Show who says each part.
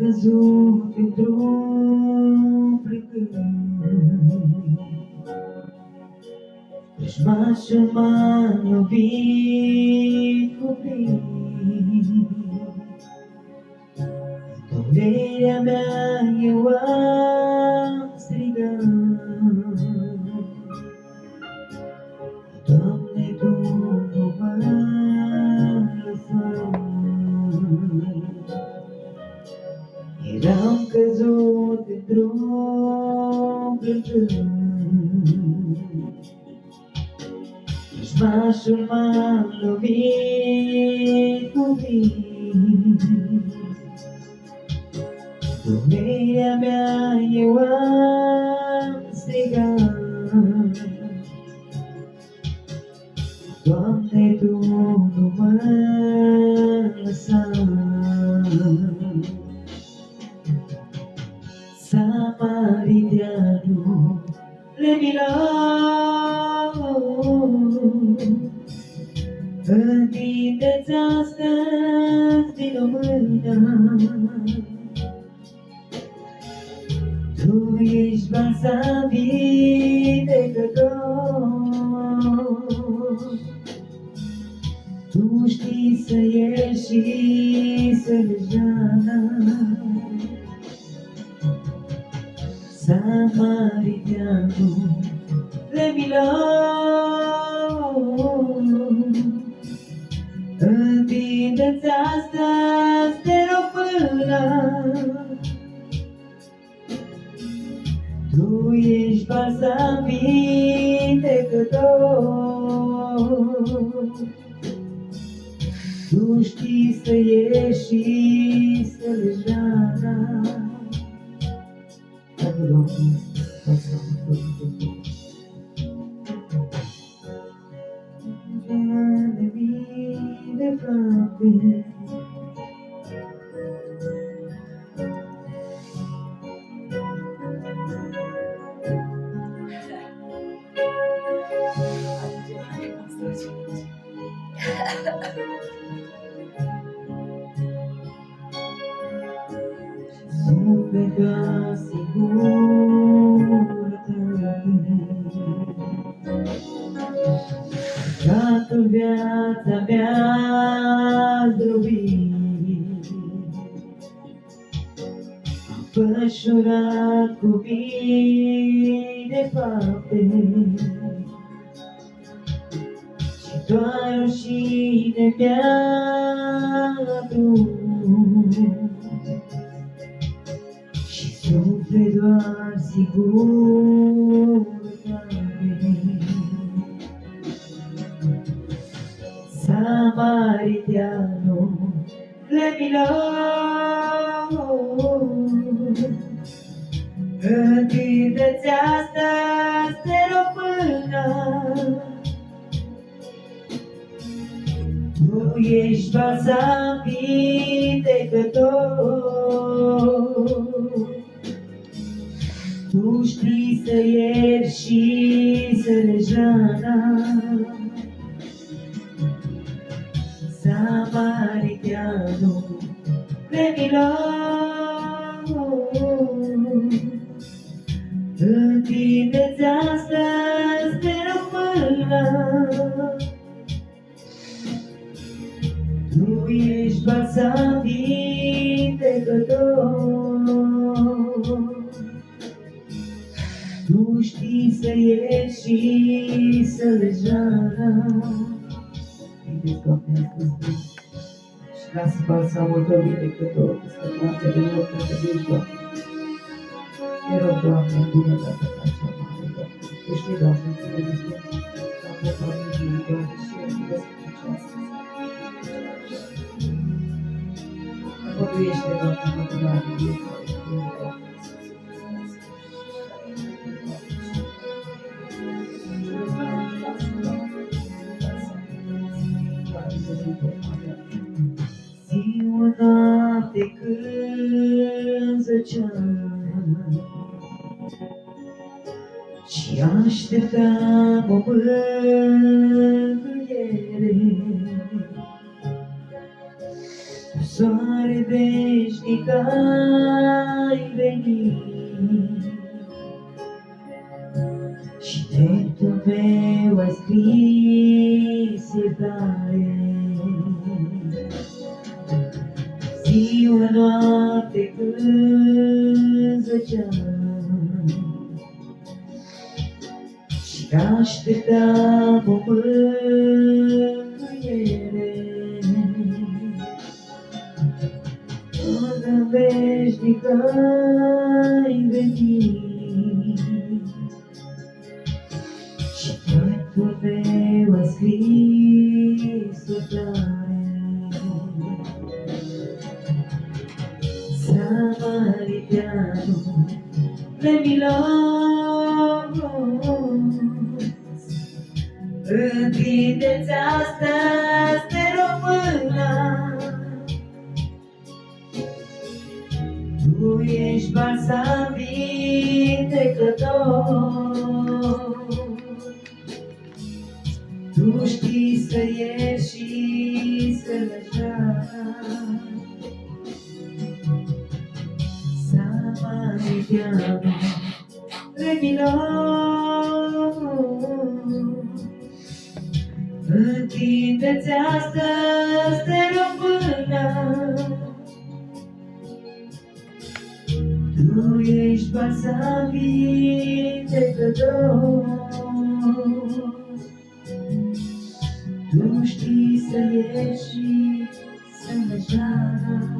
Speaker 1: căzut într-un plângând, Vrăjmașul m-a lovit cu plin. În durerea mea eu am strigat, Doamne, Tu nu mă lăsa. Eram căzut într-un plângând, Vrăjmașul m-a lovit cu plin. Durerea mea eu am strigat, Doamne, Tu nu mă lăsa. Samariteanul le întindeți astăzi din o mână. Tu ești balsam vindecător, Tu știi să ieși și să lejeana. Samariteanul le întindeți astăzi te rog mâna. Tu ești balsam vindecător, Tu știi să ieși și să lejeana. De mii de frate, sufleta singurătate, Păcatul viața mea zdrobit, am pășurat cu mii de fapte, și doar rușine mi-a adus, și suflet doar sigurătate. Samariteanul le întindeți astăzi te rog mâna. Tu ești balsam vindecător, Tu știi să ierți și să lejeana. Samariteanul le întindeți astăzi te rog mâna. Tu ești balsam vindecător, Tu știi să ieși și să lejeana. Vedeți, Doamne, astăzi și lasă balsamul Tău vindecător peste toate de locuri de vii, Doamne. Te rog, Doamne, în bunătatea Ta cea mare, Doamne. Tu știi, Doamne, că ne este toată familie, Doamne, și eu îți răspund astăzi. Măduiește, Doamne, mădurare, vieța, Doamne. Zi o noapte când zăceam și așteptam o mângâiere, soare veșnic ai venit și dreptul meu ai scris iertare. Ziua, noapte când zăceam și așteptam o mângâiere, până veșnic ai venit și dreptul meu ai scris iertare. Samaritiano de milagros, întindeți astăzi, te rog, mâna. Tu ești balsam vindecător, Tu știi să ieși și să lăsați. Samaritiano de milagros, întindeți astăzi, te rog, mâna. Tu ești balsam vindecător, Tu știi să ieși și să lăsați.